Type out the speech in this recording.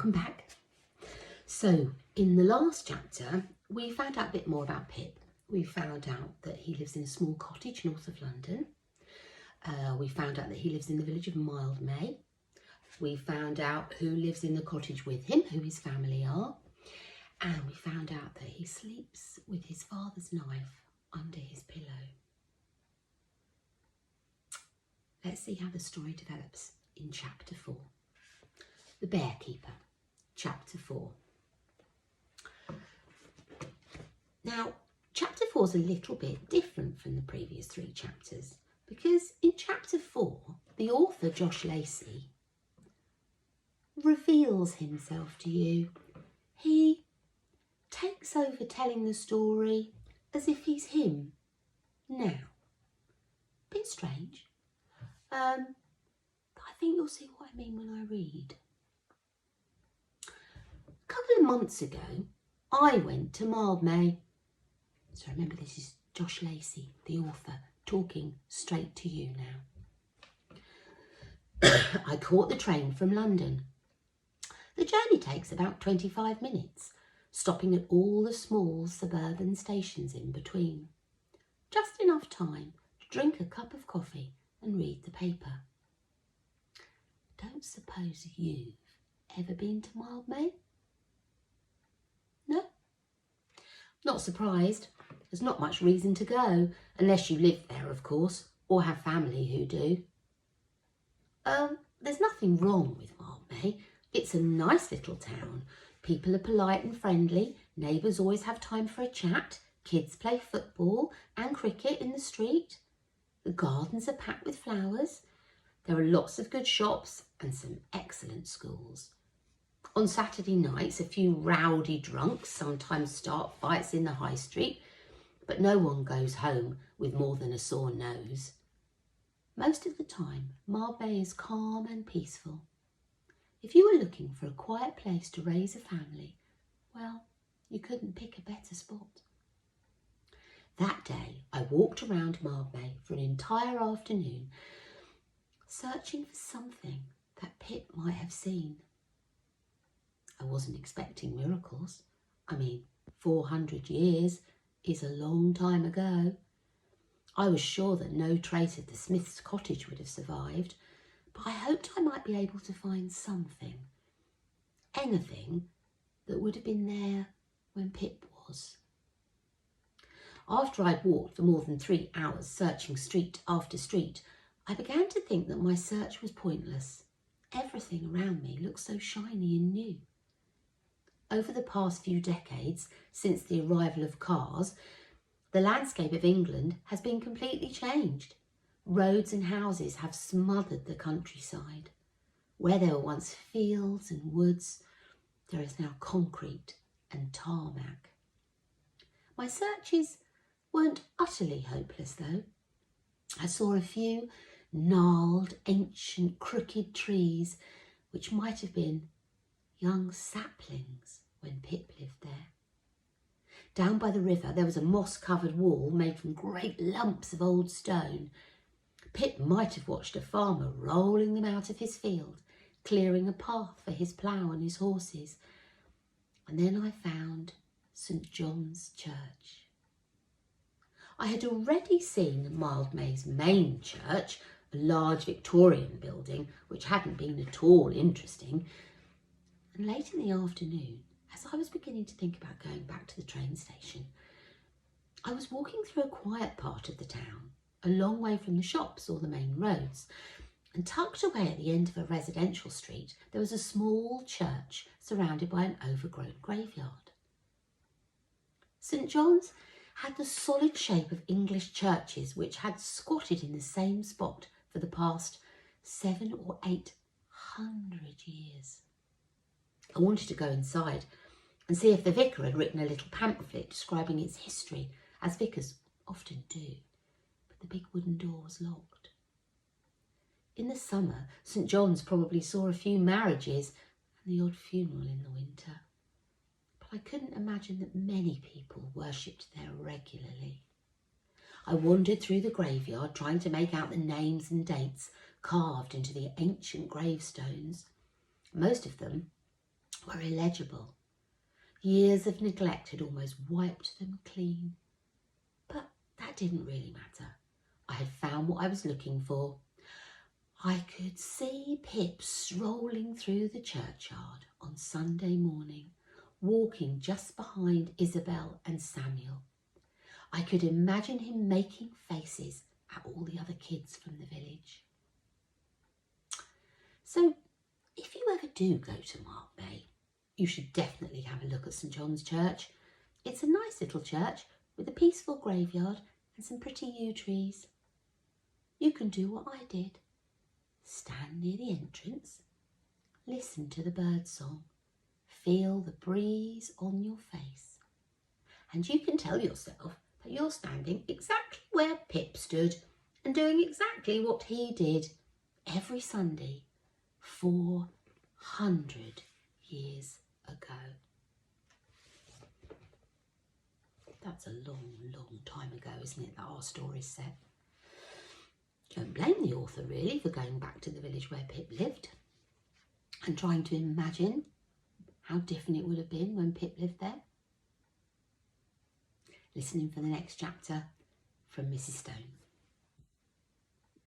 Welcome back. So in the last chapter we found out a bit more about Pip. We found out that he lives in a small cottage north of London. We found out that he lives in the village of Mildmay. We found out who lives in the cottage with him, who his family are. And we found out that he sleeps with his father's knife under his pillow. Let's see how the story develops in chapter 4. The Bearkeeper, chapter 4. Now, chapter 4 is a little bit different from the previous 3 chapters because in chapter 4, the author, Josh Lacey, reveals himself to you. He takes over telling the story as if he's him. Now, bit strange, but I think you'll see what I mean when I read. A couple of months ago, I went to Mildmay. So remember, this is Josh Lacey, the author, talking straight to you now. I caught the train from London. The journey takes about 25 minutes, stopping at all the small suburban stations in between. Just enough time to drink a cup of coffee and read the paper. Don't suppose you've ever been to Mildmay? No? Not surprised. There's not much reason to go, unless you live there, of course, or have family who do. There's nothing wrong with Mildmay. It's a nice little town. People are polite and friendly. Neighbours always have time for a chat. Kids play football and cricket in the street. The gardens are packed with flowers. There are lots of good shops and some excellent schools. On Saturday nights, a few rowdy drunks sometimes start fights in the high street, but no one goes home with more than a sore nose. Most of the time, Mildmay is calm and peaceful. If you were looking for a quiet place to raise a family, well, you couldn't pick a better spot. That day, I walked around Mildmay for an entire afternoon, searching for something that Pip might have seen. I wasn't expecting miracles. 400 years is a long time ago. I was sure that no trace of the Smith's cottage would have survived, but I hoped I might be able to find something, anything that would have been there when Pip was. After I'd walked for more than 3 hours searching street after street, I began to think that my search was pointless. Everything around me looked so shiny and new. Over the past few decades, since the arrival of cars, the landscape of England has been completely changed. Roads and houses have smothered the countryside. Where there were once fields and woods, there is now concrete and tarmac. My searches weren't utterly hopeless, though. I saw a few gnarled, ancient, crooked trees, which might have been young saplings when Pip lived there. Down by the river there was a moss-covered wall made from great lumps of old stone. Pip might have watched a farmer rolling them out of his field, clearing a path for his plough and his horses. And then I found St. John's Church. I had already seen Mildmay's main church, a large Victorian building which hadn't been at all interesting. And late in the afternoon, as I was beginning to think about going back to the train station, I was walking through a quiet part of the town, a long way from the shops or the main roads, and tucked away at the end of a residential street, there was a small church surrounded by an overgrown graveyard. St. John's had the solid shape of English churches which had squatted in the same spot for the past 700 or 800 years. I wanted to go inside and see if the vicar had written a little pamphlet describing its history, as vicars often do, but the big wooden door was locked. In the summer, St. John's probably saw a few marriages and the odd funeral in the winter, but I couldn't imagine that many people worshipped there regularly. I wandered through the graveyard trying to make out the names and dates carved into the ancient gravestones. Most of them were illegible. Years of neglect had almost wiped them clean. But that didn't really matter. I had found what I was looking for. I could see Pip strolling through the churchyard on Sunday morning, walking just behind Isabel and Samuel. I could imagine him making faces at all the other kids from the village. So, if you ever do go to Mark Bay, you should definitely have a look at St John's Church. It's a nice little church with a peaceful graveyard and some pretty yew trees. You can do what I did. Stand near the entrance, listen to the birdsong, feel the breeze on your face, and you can tell yourself that you're standing exactly where Pip stood and doing exactly what he did every Sunday 400 years ago. That's a long, long time ago, isn't it, that our story's set? Don't blame the author, really, for going back to the village where Pip lived and trying to imagine how different it would have been when Pip lived there. Listening for the next chapter from Mrs. Stone.